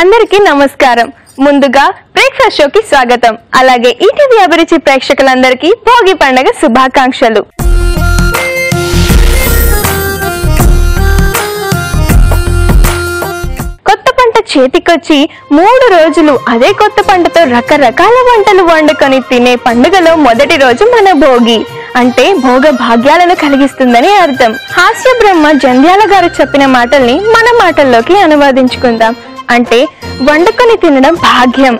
అందరికీ నమస్కారం. ముందుగా బ్రేక్ఫాస్ట్ షోకి స్వాగతం. అలాగే ఈటీవీ అభిరుచి ప్రేక్షకులందరికీ భోగి పండుగ శుభాకాంక్షలు. కొత్త పంట చేతికొచ్చి 3 రోజులు అదే కొత్త పంటతో రకరకాల వంటలు వండుకొని తినే పండుగలో మొదటి రోజు మన భోగి. అంటే భోగ భాగ్యాలను కలిగిస్తుందని అర్థం. హాస్య బ్రహ్మ జంధ్యాల గారు చెప్పిన మాటల్ని మన మాటల్లోకి అనువాదించుకుందాం. అంటే వండుకొని తినడం భాగ్యం,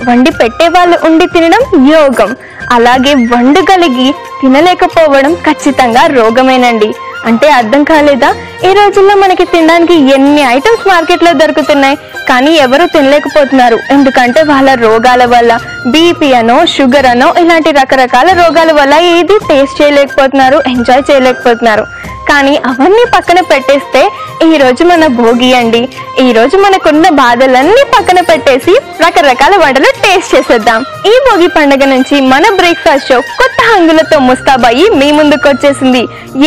వండి పెట్టే వాళ్ళు ఉండి తినడం యోగం, అలాగే వండగలిగి తినలేకపోవడం ఖచ్చితంగా రోగమేనండి. అంటే అర్థం కాలేదా? ఈ రోజుల్లో మనకి తినడానికి ఎన్ని ఐటమ్స్ మార్కెట్లో దొరుకుతున్నాయి, కానీ ఎవరు తినలేకపోతున్నారు. ఎందుకంటే వాళ్ళ రోగాల వల్ల, బీపీ అనో షుగర్ అనో ఇలాంటి రకరకాల రోగాల వల్ల ఏది టేస్ట్ చేయలేకపోతున్నారు, ఎంజాయ్ చేయలేకపోతున్నారు. కానీ అవన్నీ పక్కన పెట్టేస్తే ఈ రోజు మన భోగి అండి. ఈ రోజు మనకున్న బాధలన్నీ పక్కన పెట్టేసి రకరకాల వంటలు టేస్ట్ చేసేద్దాం. ఈ భోగి పండుగ నుంచి మన బ్రేక్ఫాస్ట్ షో కొత్త హంగులతో ముస్తాబయ్యి మీ ముందుకు వచ్చేసింది.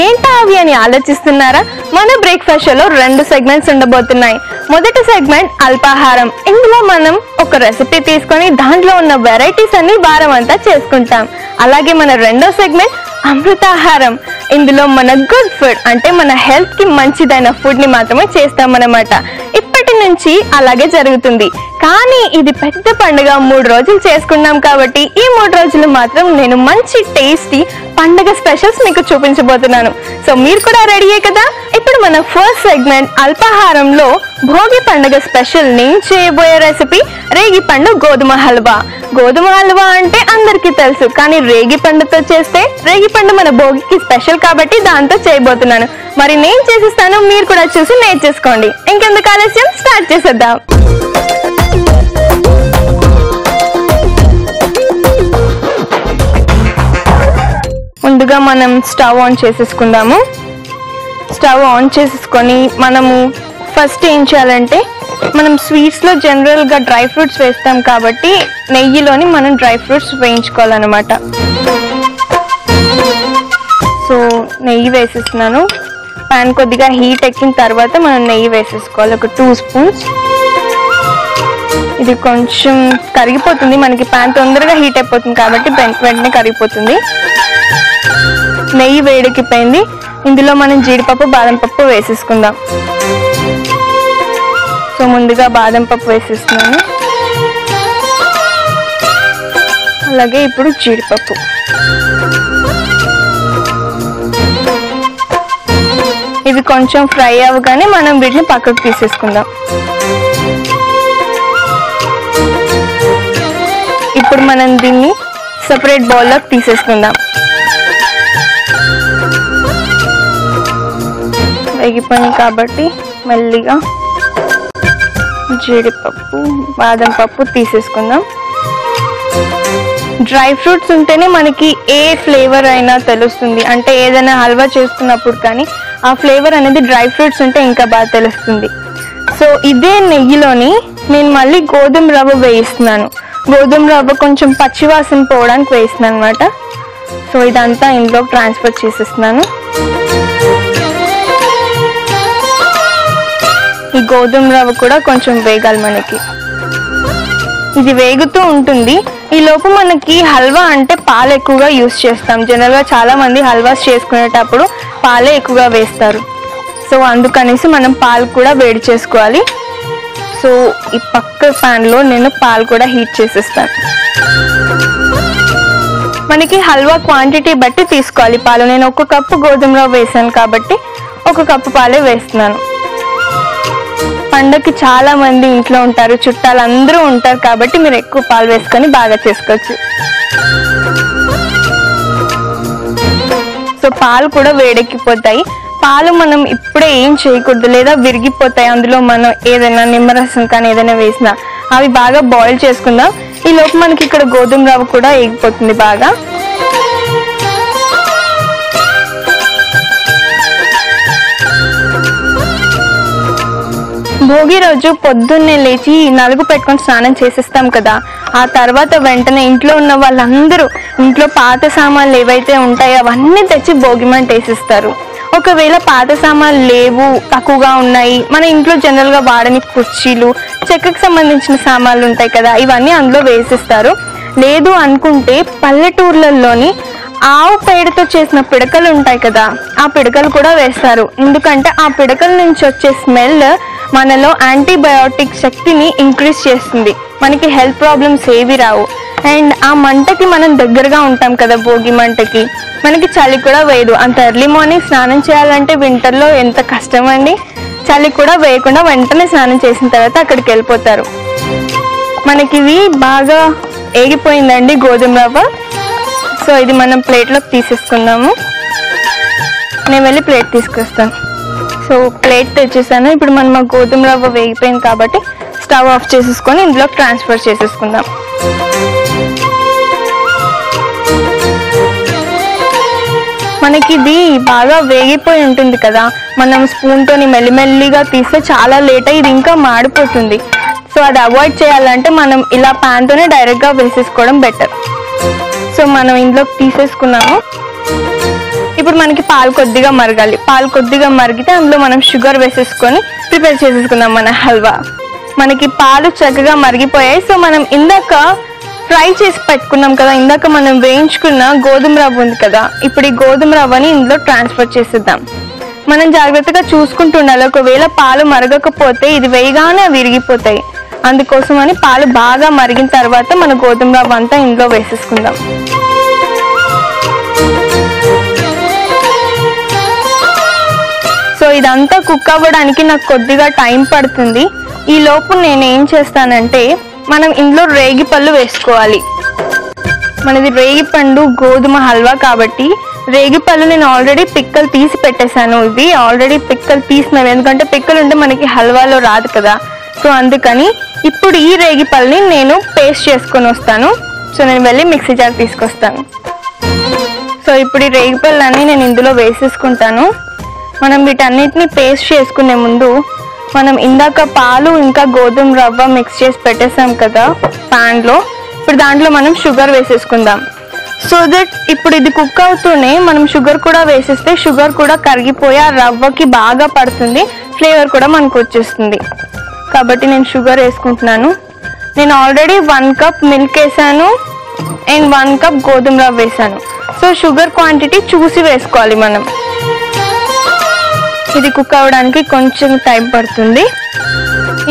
ఏంటా అవి అని ఆలోచిస్తున్నారా? మన బ్రేక్ఫాస్ట్ షోలో 2 సెగ్మెంట్స్ ఉండబోతున్నాయి. మొదటి సెగ్మెంట్ అల్పాహారం. ఇందులో మనం ఒక రెసిపీ తీసుకొని దాంట్లో ఉన్న వెరైటీస్ అన్ని వారం అంతా చేసుకుంటాం. అలాగే మన రెండో సెగ్మెంట్ అమృతాహారం. ఇందులో మన గుడ్ ఫుడ్ అంటే మన హెల్త్ కి మంచిదైన ఫుడ్ ని మాత్రమే చేస్తామన్నమాట. ఇప్పటి నుంచి అలాగే జరుగుతుంది. కానీ ఇది పెద్ద పండుగ, 3 రోజులు చేసుకున్నాం కాబట్టి ఈ 3 రోజులు మాత్రం నేను మంచి టేస్టీ పండుగ స్పెషల్స్ మీకు చూపించబోతున్నాను. సో మీరు కూడా రెడీయే కదా? ఇప్పుడు మన ఫస్ట్ సెగ్మెంట్ అల్పాహారంలో భోగి పండుగ స్పెషల్ నేను చేయబోయే రెసిపీ రేగి పండు గోధుమ హల్వా. గోధుమ హల్వా అంటే అందరికీ తెలుసు, కానీ రేగి పండుతో చేస్తే రేగి పండు మన భోగికి స్పెషల్ కాబట్టి దాంతో చేయబోతున్నాను. మరి నేను చేసిస్తాను, మీరు కూడా చూసి నేర్చేసుకోండి. ఇంకెందుకు ఆలస్యం, స్టార్ట్ చేసేద్దాం. ముందుగా మనం స్టవ్ ఆన్ చేసేసుకుందాము. స్టవ్ ఆన్ చేసేసుకొని మనము ఫస్ట్ ఏం చేయాలంటే, మనం స్వీట్స్లో జనరల్గా డ్రై ఫ్రూట్స్ వేస్తాం కాబట్టి నెయ్యిలోని మనం డ్రై ఫ్రూట్స్ వేయించుకోవాలన్నమాట. సో నెయ్యి వేసేస్తున్నాను. ప్యాన్ కొద్దిగా హీట్ ఎక్కిన తర్వాత మనం నెయ్యి వేసేసుకోవాలి, ఒక 2 స్పూన్స్. ఇది కొంచెం కరిగిపోతుంది, మనకి ప్యాన్ తొందరగా హీట్ అయిపోతుంది కాబట్టి వెంటనే కరిగిపోతుంది. నెయ్యి వేడెక్కిపోయింది. ఇందులో మనం జీడిపప్పు, బాదం పప్పు వేసేసుకుందాం. సో ముందుగా బాదం పప్పు వేసేస్తున్నాను, అలాగే ఇప్పుడు జీడిపప్పు. ఇవి కొంచెం ఫ్రై అవ్వగానే మనం వీటిని పక్కకు తీసేసుకుందాం. ఇప్పుడు మనం దీన్ని సెపరేట్ బౌల్లోకి తీసేసుకుందాం. వేగిపోయింది కాబట్టి మెల్లిగా జీడిపప్పు, బాదం పప్పు తీసేసుకుందాం. డ్రై ఫ్రూట్స్ ఉంటేనే మనకి ఏ ఫ్లేవర్ అయినా తెలుస్తుంది. అంటే ఏదైనా హల్వా చేసుకున్నప్పుడు కానీ ఆ ఫ్లేవర్ అనేది డ్రై ఫ్రూట్స్ ఉంటే ఇంకా బాగా తెలుస్తుంది. సో ఇదే నెయ్యిలోని నేను మళ్ళీ గోధుమ రవ్వ వేయిస్తున్నాను. గోధుమ రవ్వ కొంచెం పచ్చివాసన పోవడానికి వేస్తున్నాను అనమాట. సో ఇదంతా ఇందులో ట్రాన్స్ఫర్ చేసేస్తున్నాను. ఈ గోధుమ రవ్వ కూడా కొంచెం వేగాలి మనకి. ఇది వేగుతూ ఉంటుంది. ఈ లోపు మనకి హల్వా అంటే పాలు ఎక్కువగా యూస్ చేస్తాం. జనరల్గా చాలా మంది హల్వాస్ చేసుకునేటప్పుడు పాలే ఎక్కువగా వేస్తారు. సో అందుకనేసి మనం పాలు కూడా వేడి చేసుకోవాలి. సో ఈ పక్క ప్యాన్లో నేను పాలు కూడా హీట్ చేసేస్తాను. మనకి హల్వా క్వాంటిటీ బట్టి తీసుకోవాలి పాలు. నేను 1 కప్పు గోధుమ రవ్వ వేసాను కాబట్టి 1 కప్పు పాలే వేస్తున్నాను. పండగకి చాలా మంది ఇంట్లో ఉంటారు, చుట్టాలు అందరూ ఉంటారు కాబట్టి మీరు ఎక్కువ పాలు వేసుకొని బాగా చేసుకోవచ్చు. సో పాలు కూడా వేడెక్కిపోతాయి. పాలు మనం ఇప్పుడే ఏం చేయకూడదు, లేదా విరిగిపోతాయి. అందులో మనం ఏదైనా నిమ్మరసం కానీ ఏదైనా వేసినా అవి బాగా బాయిల్ చేసుకుందాం. ఈ లోపు మనకి ఇక్కడ గోధుమ రవ్వ కూడా వేగిపోతుంది బాగా. భోగి రోజు పొద్దున్నే లేచి నలుగు పెట్టుకొని స్నానం చేసేస్తాం కదా. ఆ తర్వాత వెంటనే ఇంట్లో ఉన్న వాళ్ళందరూ ఇంట్లో పాత సామాన్లు ఏవైతే ఉంటాయో అవన్నీ తెచ్చి భోగి మంట వేసిస్తారు. ఒకవేళ పాత సామాన్లు లేవు, తక్కువగా ఉన్నాయి, మన ఇంట్లో జనరల్గా వాడని కుర్చీలు, చెక్కకు సంబంధించిన సామాన్లు ఉంటాయి కదా, ఇవన్నీ అందులో వేసిస్తారు. లేదు అనుకుంటే పల్లెటూర్లలోని ఆవు పేడతో చేసిన పిడకలు ఉంటాయి కదా, ఆ పిడకలు కూడా వేస్తారు. ఎందుకంటే ఆ పిడకల నుంచి వచ్చే స్మెల్ మనలో యాంటీబయాటిక్ శక్తిని ఇంక్రీజ్ చేస్తుంది, మనకి హెల్త్ ప్రాబ్లమ్స్ ఏవి రావు. అండ్ ఆ మంటకి మనం దగ్గరగా ఉంటాం కదా, భోగి మంటకి, మనకి చలి కూడా వేయదు. అంత ఎర్లీ మార్నింగ్ స్నానం చేయాలంటే వింటర్లో ఎంత కష్టం అండి. చలి కూడా వేయకుండా వెంటనే స్నానం చేసిన తర్వాత అక్కడికి వెళ్ళిపోతారు. మనకి ఇవి బాగా ఏగిపోయిందండి గోధుమ రవ్వ. సో ఇది మనం ప్లేట్లోకి తీసేసుకుందాము. నేను వెళ్ళి ప్లేట్ తీసుకొస్తాను. సో ప్లేట్ తెచ్చేసాను. ఇప్పుడు మనం ఆ గోధుమ రవ్వ వేగిపోయింది కాబట్టి స్టవ్ ఆఫ్ చేసేసుకొని ఇందులో ట్రాన్స్ఫర్ చేసేసుకుందాం. మనకి ఇది బాగా వేగిపోయి ఉంటుంది కదా, మనం స్పూన్తోని మెల్లిమెల్లిగా తీస్తే చాలా లేట్ అయ్యి ఇది ఇంకా మాడిపోతుంది. సో అది అవాయిడ్ చేయాలంటే మనం ఇలా ప్యాన్తోనే డైరెక్ట్గా వేసేసుకోవడం బెటర్. సో మనం ఇందులోకి తీసేసుకున్నాము. ఇప్పుడు మనకి పాలు కొద్దిగా మరగాలి. పాలు కొద్దిగా మరిగితే అందులో మనం షుగర్ వేసేసుకొని ప్రిపేర్ చేసేసుకుందాం మన హల్వా. మనకి పాలు చక్కగా మరిగిపోయాయి. సో మనం ఇందాక ఫ్రై చేసి పెట్టుకున్నాం కదా, ఇందాక మనం వేయించుకున్న గోధుమ రవ్వ ఉంది కదా, ఇప్పుడు ఈ గోధుమ రవ్వని ఇందులో ట్రాన్స్ఫర్ చేసేద్దాం. మనం జాగ్రత్తగా చూసుకుంటూ ఉండాలి. ఒకవేళ పాలు మరగకపోతే ఇది వేయగానే విరిగిపోతాయి. అందుకోసమని పాలు బాగా మరిగిన తర్వాత మన గోధుమ రవ్వ అంతా ఇందులో వేసేసుకుందాం. సో ఇదంతా కుక్ అవ్వడానికి నాకు కొద్దిగా టైం పడుతుంది. ఈ లోపు నేను ఏం చేస్తానంటే, మనం ఇందులో రేగిపళ్ళు వేసుకోవాలి. మనది రేగిపండు గోధుమ హల్వా కాబట్టి రేగిపళ్ళు నేను ఆల్రెడీ పిక్కలు తీసి పెట్టేశాను. ఇవి ఆల్రెడీ పిక్కలు తీసినవి, ఎందుకంటే పిక్కలు ఉంటే మనకి హల్వాలో రాదు కదా. సో అందుకని ఇప్పుడు ఈ రేగిపళ్ళని నేను పేస్ట్ చేసుకొని వస్తాను. సో నేను వెళ్ళి మిక్సీ జార్ తీసుకొస్తాను. సో ఇప్పుడు ఈ రేగిపళ్ళని నేను ఇందులో వేసేసుకుంటాను. మనం వీటన్నిటిని పేస్ట్ చేసుకునే ముందు మనం ఇందాక పాలు ఇంకా గోధుమ రవ్వ మిక్స్ చేసి పెట్టేసాం కదా ప్యాన్లో, ఇప్పుడు దాంట్లో మనం షుగర్ వేసేసుకుందాం. సో దట్ ఇప్పుడు ఇది కుక్ అవుతూనే మనం షుగర్ కూడా వేసేస్తే షుగర్ కూడా కరిగిపోయి ఆ రవ్వకి బాగా పడుతుంది, ఫ్లేవర్ కూడా మనకు వచ్చేస్తుంది. కాబట్టి నేను షుగర్ వేసుకుంటున్నాను. నేను ఆల్రెడీ 1 కప్ మిల్క్ వేసాను అండ్ 1 కప్ గోధుమ రవ్వ వేసాను. సో షుగర్ క్వాంటిటీ చూసి వేసుకోవాలి మనం. ఇది కుక్ అవ్వడానికి కొంచెం టైం పడుతుంది.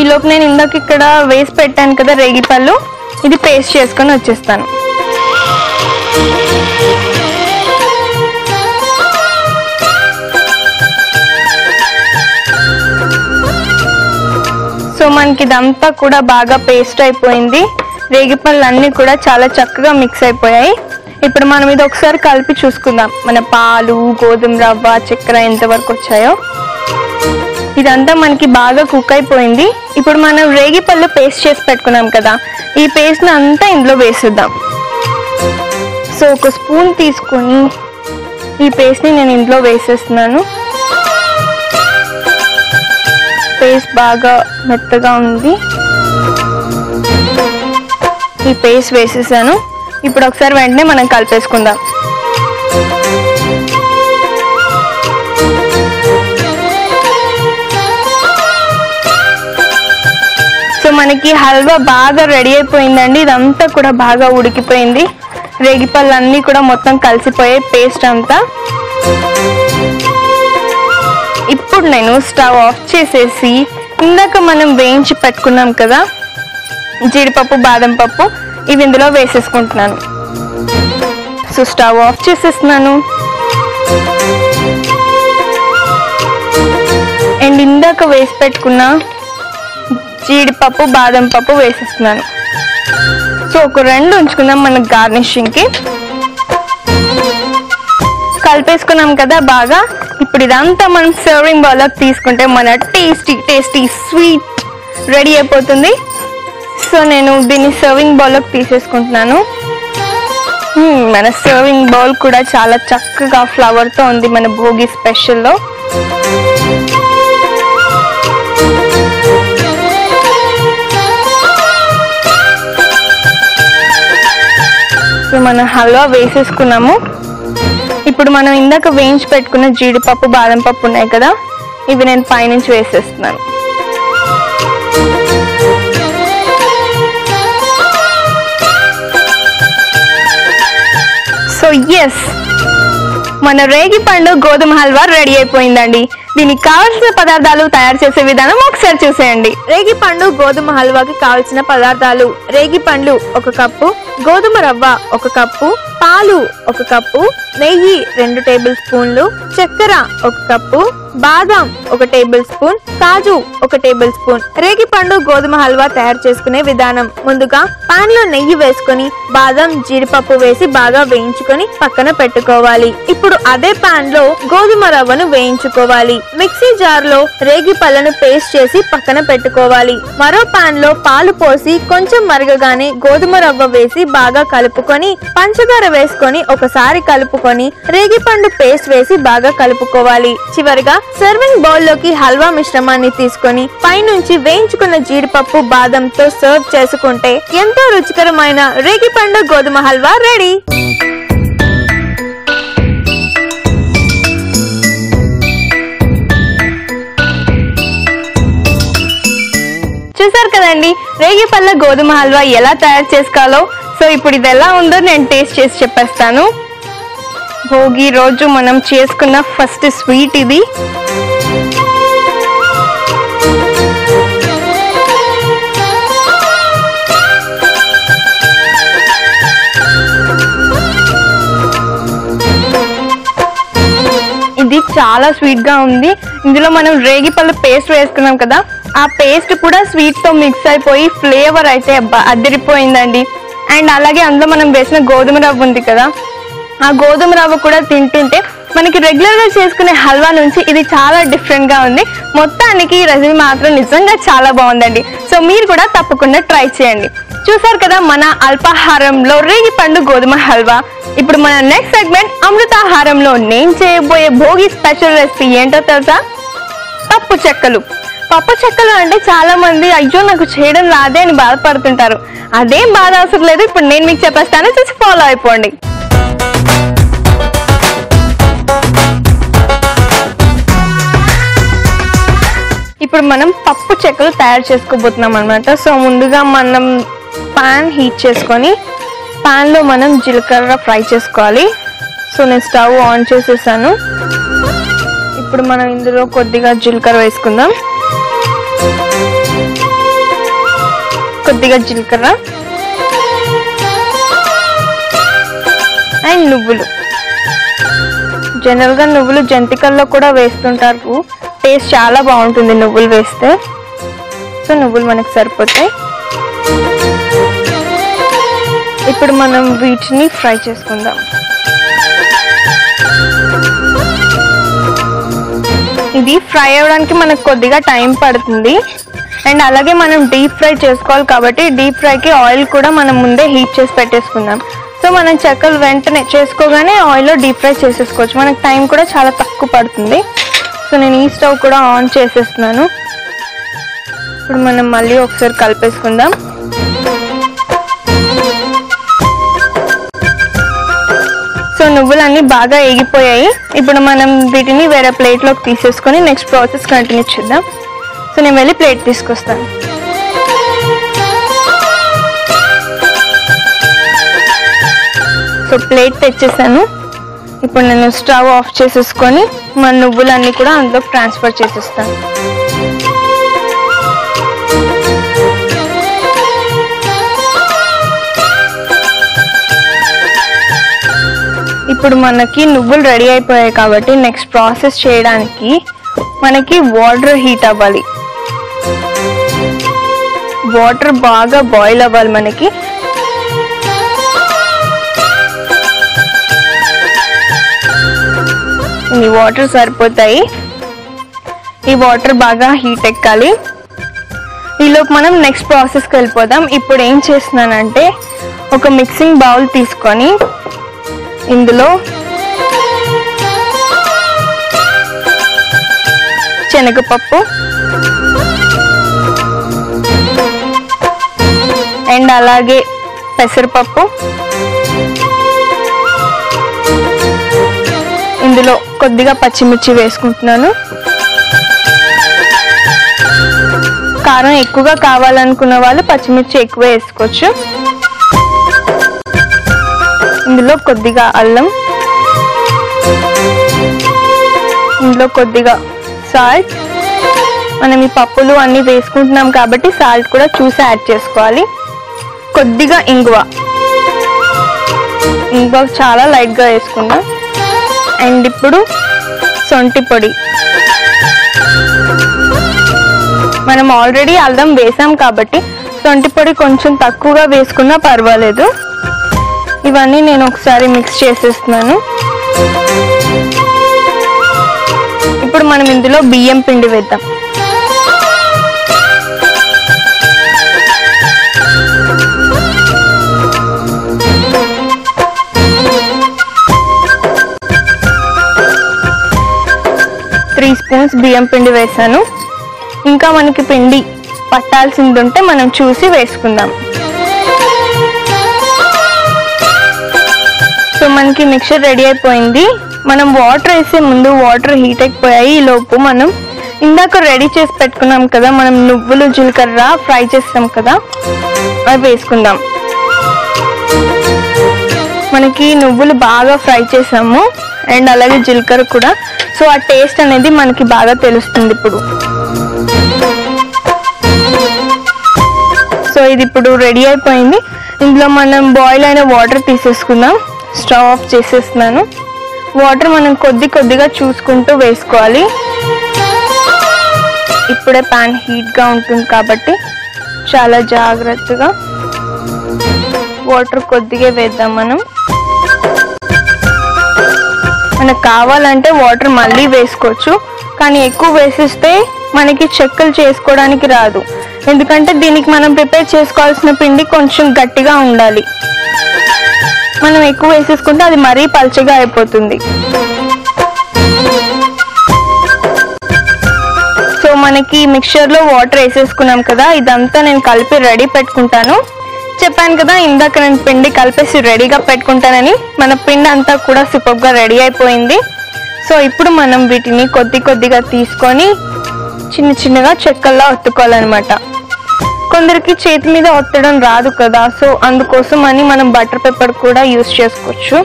ఈలోపు నేను ఇందాక ఇక్కడ వేసి పెట్టాను కదా రేగిపళ్ళు, ఇది పేస్ట్ చేసుకొని వచ్చేస్తాను. సో మనకి ఇదంతా కూడా బాగా పేస్ట్ అయిపోయింది. రేగిపళ్ళు అన్నీ కూడా చాలా చక్కగా మిక్స్ అయిపోయాయి. ఇప్పుడు మనం ఇది ఒకసారి కలిపి చూసుకుందాం. మన పాలు, గోధుమ రవ్వ, చక్కెర ఎంతవరకు వచ్చాయో. ఇదంతా మనకి బాగా కుక్ అయిపోయింది. ఇప్పుడు మనం రేగిపళ్ళు పేస్ట్ చేసి పెట్టుకున్నాం కదా, ఈ పేస్ట్ని అంతా ఇందులో వేసేద్దాం. సో ఒక స్పూన్ తీసుకొని ఈ పేస్ట్ని నేను ఇందులో వేసేస్తున్నాను. పేస్ట్ బాగా మెత్తగా ఉంది. ఈ పేస్ట్ వేసేసాను. ఇప్పుడు ఒకసారి వెంటనే మనం కలిపేసుకుందాం. సో మనకి హల్వా బాగా రెడీ అయిపోయిందండి. ఇదంతా కూడా బాగా ఉడికిపోయింది. రేగిపళ్ళు అన్నీ కూడా మొత్తం కలిసిపోయాయి పేస్ట్ అంతా. ఇప్పుడు నేను స్టవ్ ఆఫ్ చేసేసి ఇందాక మనం వేయించి పెట్టుకున్నాం కదా జీడిపప్పు, బాదం పప్పు, ఇవి ఇందులో వేసేసుకుంటున్నాను. సో స్టవ్ ఆఫ్ చేసేస్తున్నాను. అండ్ ఇందాక వేసి పెట్టుకున్న జీడిపప్పు, బాదం పప్పు వేసేస్తున్నాను. సో ఒక 2 ఉంచుకుందాం మనకు గార్నిషింగ్కి. కలిపేసుకున్నాం కదా బాగా. ఇప్పుడు ఇదంతా మనం సర్వింగ్ బౌల్లోకి తీసుకుంటే మన టేస్టీ స్వీట్ రెడీ అయిపోతుంది. సో నేను దీన్ని సర్వింగ్ బౌల్లోకి తీసేసుకుంటున్నాను. మన సర్వింగ్ బౌల్ కూడా చాలా చక్కగా ఫ్లవర్తో ఉంది మన భోగి స్పెషల్లో. సో మనం హల్వా వేసేసుకున్నాము. ఇప్పుడు మనం ఇందాక వేయించి పెట్టుకున్న జీడిపప్పు బాదం పప్పు ఉన్నాయి కదా, ఇవి నేను పైనుంచి వేసేస్తున్నాను. సో ఎస్, మన రేగిపండు గోధుమ హల్వా రెడీ అయిపోయిందండి. దీనికి కావాల్సిన పదార్థాలు తయారు చేసే విధానం ఒకసారి చూసేయండి. రేగిపండు గోధుమ హల్వాకి కావాల్సిన పదార్థాలు: రేగిపండ్లు 1 కప్పు, గోధుమ రవ్వ 1 కప్పు, పాలు 1 కప్పు, నెయ్యి 2 టేబుల్ స్పూన్లు, చక్కెర 1 కప్పు, బాదం 1 టేబుల్ స్పూన్, కాజు 1 టేబుల్ స్పూన్. రేగిపండు గోధుమ హల్వా తయారు చేసుకునే విధానం: ముందుగా పాన్ లో నెయ్యి వేసుకొని బాదం జీడిపప్పు వేసి బాగా వేయించుకొని పక్కన పెట్టుకోవాలి. ఇప్పుడు అదే పాన్ లో గోధుమ రవ్వను వేయించుకోవాలి. మిక్సీ జార్ లో రేగి పళ్ళను పేస్ట్ చేసి పక్కన పెట్టుకోవాలి. మరో పాన్ లో పాలు పోసి కొంచెం మరగగానే గోధుమ రవ్వ వేసి బాగా కలుపుకొని పంచదార వేసుకొని ఒకసారి కలుపుకొని రేగిపండు పేస్ట్ వేసి బాగా కలుపుకోవాలి. చివరిగా సర్వింగ్ బౌల్ లోకి హల్వా మిశ్రమాన్ని తీసుకొని పైనుంచి వేయించుకున్న జీడిపప్పు బాదంతో సర్వ్ చేసుకుంటే ఎంతో రుచికరమైన రేగిపండు గోధుమ హల్వా రెడీ. చూసారు కదండి రేగిపళ్ళ గోధుమ హల్వా ఎలా తయారు చేసుకోవాలో. సో ఇప్పుడు ఇది ఎలా ఉందో నేను టేస్ట్ చేసి చెప్పేస్తాను. భోగి రోజు మనం చేసుకున్న ఫస్ట్ స్వీట్ ఇది. ఇది చాలా స్వీట్ గా ఉంది. ఇందులో మనం రేగిపళ్ళు పేస్ట్ వేసుకున్నాం కదా, ఆ పేస్ట్ కూడా స్వీట్ తో మిక్స్ అయిపోయి ఫ్లేవర్ అయితే అదిరిపోయిందండి. అండ్ అలాగే అందులో మనం వేసిన గోధుమ రవ్వ ఉంది కదా, ఆ గోధుమ రవ్వ కూడా తింటుంటే మనకి రెగ్యులర్ గా చేసుకునే హల్వా నుంచి ఇది చాలా డిఫరెంట్ గా ఉంది. మొత్తానికి ఈ రెసిపీ మాత్రం నిజంగా చాలా బాగుందండి. సో మీరు కూడా తప్పకుండా ట్రై చేయండి. చూసారు కదా మన అల్పాహారంలో రేగిపండు గోధుమ హల్వా. ఇప్పుడు మన నెక్స్ట్ సెగ్మెంట్ అమృతాహారంలో నేను చేయబోయే భోగి స్పెషల్ రెసిపీ ఏంటో తెలుసా? పప్పు చెక్కలు. పప్పు చెక్కలు అంటే చాలా మంది అయ్యో నాకు చేయడం రాదే అని బాధపడుతుంటారు. అదేం బాధ అవసరం లేదు, ఇప్పుడు నేను మీకు చెప్పేస్తాను, చూసి ఫాలో అయిపోండి. ఇప్పుడు మనం పప్పు చెక్కలు తయారు చేసుకోబోతున్నాం అనమాట. సో ముందుగా మనం పాన్ హీట్ చేసుకొని పాన్ లో మనం జీలకర్ర ఫ్రై చేసుకోవాలి. సో నేను స్టవ్ ఆన్ చేసేసాను. ఇప్పుడు మనం ఇందులో కొద్దిగా జీలకర్ర వేసుకుందాం. కొద్దిగా జీలకర్ర అండ్ నువ్వులు. జనరల్ గా నువ్వులు జంతికల్లో కూడా వేస్తుంటారు, టేస్ట్ చాలా బాగుంటుంది నువ్వులు వేస్తే. సో నువ్వులు మనకు సరిపోతాయి. ఇప్పుడు మనం వీటిని ఫ్రై చేసుకుందాం. ఇది ఫ్రై అవ్వడానికి మనకు కొద్దిగా టైం పడుతుంది. అండ్ అలాగే మనం డీప్ ఫ్రై చేసుకోవాలి కాబట్టి డీప్ ఫ్రైకి ఆయిల్ కూడా మనం ముందే హీట్ చేసి పెట్టేసుకుందాం. సో మనం చెక్కలు వెంటనే చేసుకోగానే ఆయిల్లో డీప్ ఫ్రై చేసేసుకోవచ్చు. మనకు టైం కూడా చాలా తక్కువ పడుతుంది. సో నేను ఈ స్టవ్ కూడా ఆన్ చేసేస్తున్నాను. ఇప్పుడు మనం మళ్ళీ ఒకసారి కలిపేసుకుందాం. సో నువ్వులన్నీ బాగా ఏగిపోయాయి. ఇప్పుడు మనం వీటిని వేరే ప్లేట్లోకి తీసేసుకొని నెక్స్ట్ ప్రాసెస్ కంటిన్యూ చేద్దాం. సో నేను వెళ్ళి ప్లేట్ తీసుకొస్తాను. సో ప్లేట్ తెచ్చేసాను. ఇప్పుడు నేను స్టవ్ ఆఫ్ చేసేసుకొని మన నువ్వులన్నీ కూడా అందులో ట్రాన్స్ఫర్ చేసేస్తాను. ఇప్పుడు మనకి నువ్వులు రెడీ అయిపోయాయి కాబట్టి నెక్స్ట్ ప్రాసెస్ చేయడానికి మనకి వాటర్ హీట్ అవ్వాలి. వాటర్ బాగా బాయిల్ అవ్వాలి మనకి. ఈ వాటర్ సరిపోతాయి. ఈ వాటర్ బాగా హీట్ ఎక్కాలి. ఈలోపు మనం నెక్స్ట్ ప్రాసెస్కి వెళ్ళిపోదాం. ఇప్పుడు ఏం చేస్తున్నానంటే ఒక మిక్సింగ్ బౌల్ తీసుకొని ఇందులో శనగపప్పు అండ్ అలాగే పెసరపప్పు ఇందులో కొద్దిగా పచ్చిమిర్చి వేసుకుంటున్నాను. కారం ఎక్కువగా కావాలనుకున్న వాళ్ళు పచ్చిమిర్చి ఎక్కువ వేసుకోవచ్చు. ఇందులో కొద్దిగా అల్లం, ఇందులో కొద్దిగా సాల్ట్. మనం ఈ పప్పులు అన్నీ వేసుకుంటున్నాం కాబట్టి సాల్ట్ కూడా చూసి యాడ్ చేసుకోవాలి. కొద్దిగా ఇంగువ చాలా లైట్గా వేసుకుందాం. అండ్ ఇప్పుడు సొంటి పొడి. మనం ఆల్రెడీ అల్లం వేసాం కాబట్టి సొంటి పొడి కొంచెం తక్కువగా వేసుకున్నా పర్వాలేదు. ఇవన్నీ నేను ఒకసారి మిక్స్ చేసేస్తున్నాను. ఇప్పుడు మనం ఇందులో బియ్యం పిండి వేద్దాం. త్రీ స్పూన్స్ బియ్యం పిండి వేసాను. ఇంకా మనకి పిండి పట్టాల్సింది ఉంటే మనం చూసి వేసుకుందాం. సో మనకి మిక్చర్ రెడీ అయిపోయింది. మనం వాటర్ వేసే ముందు వాటర్ హీట్ అయిపోయాయి. ఈ లోపు మనం ఇందాక రెడీ చేసి పెట్టుకున్నాం కదా, మనం నువ్వులు జీలకర్ర ఫ్రై చేస్తాం కదా, అవి వేసుకుందాం. మనకి నువ్వులు బాగా ఫ్రై చేసాము అండ్ అలాగే జీలకర్ర కూడా. సో ఆ టేస్ట్ అనేది మనకి బాగా తెలుస్తుంది ఇప్పుడు. సో ఇది ఇప్పుడు రెడీ అయిపోయింది. ఇందులో మనం బాయిల్ అయిన వాటర్ తీసేసుకుందాం. స్టవ్ ఆఫ్ చేసేస్తున్నాను. వాటర్ మనం కొద్దిగా చూసుకుంటూ వేసుకోవాలి. ఇప్పుడే ప్యాన్ హీట్గా ఉంటుంది కాబట్టి చాలా జాగ్రత్తగా వాటర్ కొద్దిగా వేద్దాం. మనకు కావాలంటే వాటర్ మళ్ళీ వేసుకోవచ్చు, కానీ ఎక్కువ వేసిస్తే మనకి చెక్కలు చేసుకోవడానికి రాదు. ఎందుకంటే దీనికి మనం ప్రిపేర్ చేసుకోవాల్సిన పిండి కొంచెం గట్టిగా ఉండాలి. మనం ఎక్కువ వేసేసుకుంటే అది మరీ పల్చగా అయిపోతుంది. సో మనకి మిక్చర్లో వాటర్ వేసేసుకున్నాం కదా, ఇదంతా నేను కలిపి రెడీ పెట్టుకుంటాను. చెప్పాను కదా ఇందాక నేను పిండి కలిపేసి రెడీగా పెట్టుకుంటానని. మన పిండి అంతా కూడా సూపర్గా రెడీ అయిపోయింది. సో ఇప్పుడు మనం వీటిని కొద్దిగా తీసుకొని చిన్నగా చెక్కల్లా ఒత్తుకోవాలన్నమాట. కొందరికి చేతి మీద ఒత్తడం రాదు కదా, సో అందుకోసం అని మనం బటర్ పేపర్ కూడా యూస్ చేసుకోవచ్చు.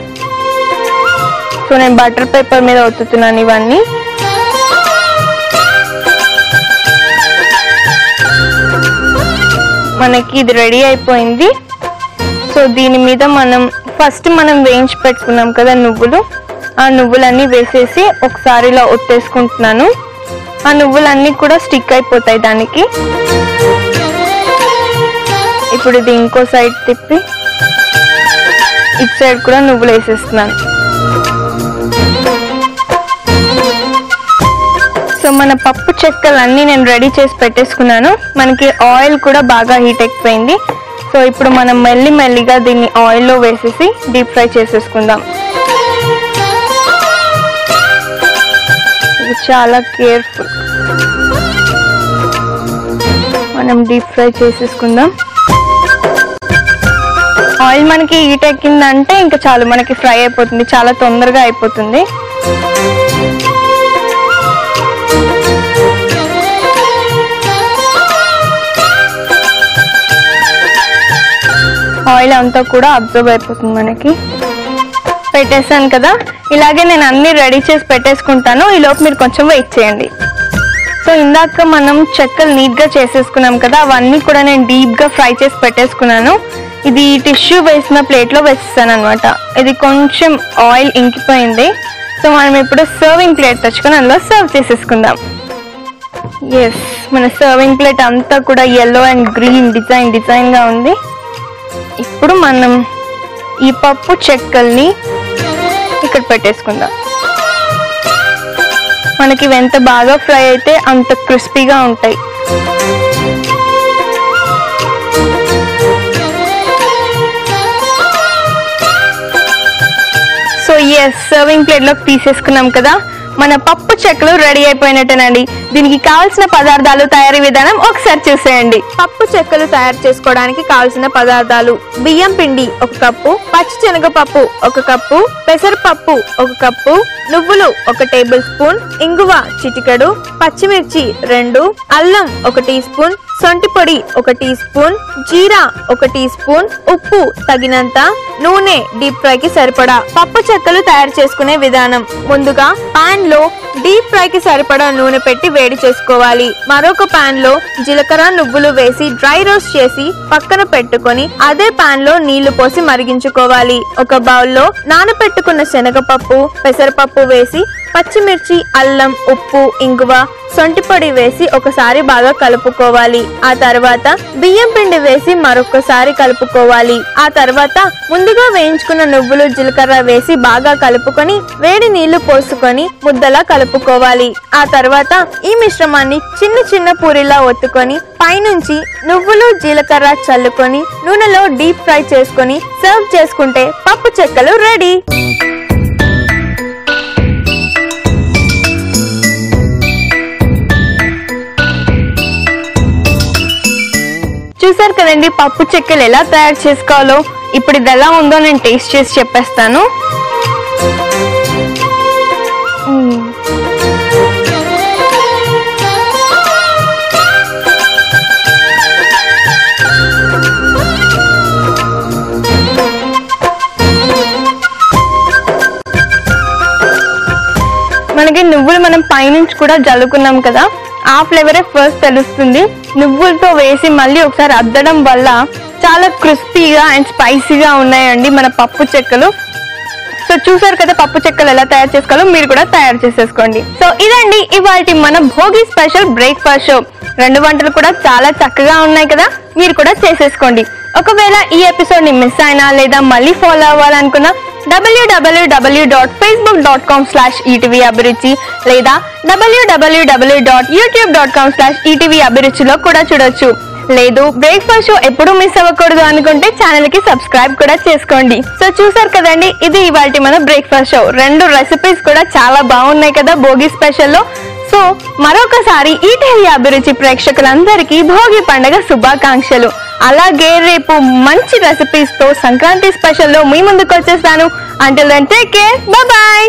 సో నేను బటర్ పేపర్ మీద ఒత్తుతున్నాను ఇవన్నీ. మనకి ఇది రెడీ అయిపోయింది. సో దీని మీద ఫస్ట్ మనం వేయించి పెట్టుకున్నాం కదా నువ్వులు, ఆ నువ్వులన్నీ వేసేసి ఒకసారి ఇలా ఒత్తేసుకుంటున్నాను. ఆ నువ్వులన్నీ కూడా స్టిక్ అయిపోతాయి దానికి. ఇప్పుడు ఇది ఇంకో సైడ్ తిప్పి ఇటు సైడ్ కూడా నువ్వులు వేసేస్తున్నాను. సో మన పప్పు చెక్కలన్నీ నేను రెడీ చేసి పెట్టేసుకున్నాను. మనకి ఆయిల్ కూడా బాగా హీట్ అయిపోయింది. సో ఇప్పుడు మనం మెల్లిగా దీన్ని ఆయిల్లో వేసేసి డీప్ ఫ్రై చేసేసుకుందాం. ఇది చాలా కేర్ఫుల్. మనం డీప్ ఫ్రై చేసేసుకుందాం. ఆయిల్ మనకి హీట్ ఎక్కిందంటే ఇంకా చాలు, మనకి ఫ్రై అయిపోతుంది, చాలా తొందరగా అయిపోతుంది. ఆయిల్ అంతా కూడా అబ్జర్వ్ అయిపోతుంది మనకి. పెట్టేసాను కదా, ఇలాగే నేను అన్ని రెడీ చేసి పెట్టేసుకుంటాను. ఈలోపు మీరు కొంచెం వెయిట్ చేయండి. సో ఇందాక మనం చెక్కలు నీట్గా చేసేసుకున్నాం కదా, అవన్నీ కూడా నేను డీప్గా ఫ్రై చేసి పెట్టేసుకున్నాను. ఇది టిష్యూ వేసిన ప్లేట్లో వేసేసాను అనమాట. ఇది కొంచెం ఆయిల్ ఇంకిపోయింది. సో మనం ఇప్పుడు సర్వింగ్ ప్లేట్ తెచ్చుకొని అందులో సర్వ్ చేసేసుకుందాం. ఎస్, మన సర్వింగ్ ప్లేట్ అంతా కూడా ఎల్లో అండ్ గ్రీన్ డిజైన్గా ఉంది. ఇప్పుడు మనం ఈ పప్పు చెక్కల్ని ఇక్కడ పెట్టేసుకుందాం. మనకి ఎంత బాగా ఫ్రై అయితే అంత క్రిస్పీగా ఉంటాయి. సో ఎస్, సర్వింగ్ ప్లేట్లోకి తీసేసుకున్నాం కదా, మన పప్పు చెక్కలు రెడీ అయిపోయినట్టేనండి. దీనికి కావాల్సిన పదార్థాలు, తయారీ విధానం ఒకసారి చూసేయండి. పప్పు చెక్కలు తయారు చేసుకోవడానికి కావాల్సిన పదార్థాలు: బియ్యం పిండి 1 కప్పు, పచ్చి శనగపప్పు 1 కప్పు, పెసరపప్పు 1 కప్పు, నువ్వులు 1 టేబుల్ స్పూన్, ఇంగువ చిటికెడు, పచ్చిమిర్చి 2, అల్లం 1 టీ స్పూన్, సొంటి పొడి 1 టీ స్పూన్, జీరా 1 టీ స్పూన్, ఉప్పు తగినంత, నూనె డీప్ ఫ్రైకి సరిపడా. పప్పు చెక్కలు తయారు చేసుకునే విధానం: ముందుగా పాన్ లో డీప్ ఫ్రైకి సరిపడా నూనె పెట్టి వేడి చేసుకోవాలి. మరొక పాన్ లో జీలకర్ర, నువ్వులు వేసి డ్రై రోస్ట్ చేసి పక్కన పెట్టుకొని అదే పాన్ లో నీళ్లు పోసి మరిగించుకోవాలి. ఒక బౌల్లో నానబెట్టుకున్న శనగపప్పు, పెసరపప్పు వేసి పచ్చిమిర్చి, అల్లం, ఉప్పు, ఇంగువ, సొంటి పొడి వేసి ఒకసారి బాగా కలుపుకోవాలి. ఆ తర్వాత బియ్యం పిండి వేసి మరొకసారి కలుపుకోవాలి. ఆ తర్వాత ముందుగా వేయించుకున్న నువ్వులు, జీలకర్ర వేసి బాగా కలుపుకొని వేడి నీళ్లు పోసుకొని ముద్దలా కలుపుకోవాలి. ఆ తర్వాత ఈ మిశ్రమాన్ని చిన్న చిన్న పూరిలా ఒత్తుకొని పైనుంచి నువ్వులు, జీలకర్ర చల్లుకొని నూనెలో డీప్ ఫ్రై చేసుకొని సర్వ్ చేసుకుంటే పప్పు చెక్కలు రెడీ. చూసారు కదండి పప్పు చెక్కలు ఎలా తయారు చేసుకోవాలో. ఇప్పుడు ఇది ఎలా ఉందో నేను టేస్ట్ చేసి చెప్పేస్తాను. మనకి నువ్వులు మనం పైనుంచి కూడా జల్లుకున్నాం కదా, ఆ ఫ్లేవరే ఫస్ట్ తెలుస్తుంది. నువ్వులతో వేసి మళ్ళీ ఒకసారి అద్దడం వల్ల చాలా క్రిస్పీగా అండ్ స్పైసీగా ఉన్నాయండి మన పప్పు చెక్కలు. సో చూసారు కదా పప్పు చెక్కలు ఎలా తయారు చేసుకోవాలో, మీరు కూడా తయారు చేసేసుకోండి. సో ఇదండి ఇవాల్టి మన భోగి స్పెషల్ బ్రేక్ఫాస్ట్ షో. 2 వంటలు కూడా చాలా చక్కగా ఉన్నాయి కదా, మీరు కూడా చేసేసుకోండి. ఒకవేళ ఈ ఎపిసోడ్ ని మిస్ అయినా లేదా మళ్ళీ ఫాలో అవ్వాలనుకున్నా www.facebook.com/etvabhiruchi లేదా www.youtube.com/etvabhiruchi లో కూడా చూడొచ్చు. లేదు బ్రేక్ఫాస్ట్ షో ఎప్పుడు మిస్ అవ్వకూడదు అనుకుంటే ఛానల్ కి సబ్స్క్రైబ్ కూడా చేసుకోండి. సో చూసారు కదండి ఇది ఇవాల్టి మన బ్రేక్ఫాస్ట్ షో. 2 రెసిపీస్ కూడా చాలా బాగున్నాయి కదా భోగి స్పెషల్లో. సో మరొకసారి ఈటీవీ అభిరుచి ప్రేక్షకులందరికీ భోగి పండుగ శుభాకాంక్షలు. అలాగే రేపు మంచి రెసిపీస్ తో సంక్రాంతి స్పెషల్ లో మీ ముందుకు వచ్చేస్తాను. Until then take care, bye by.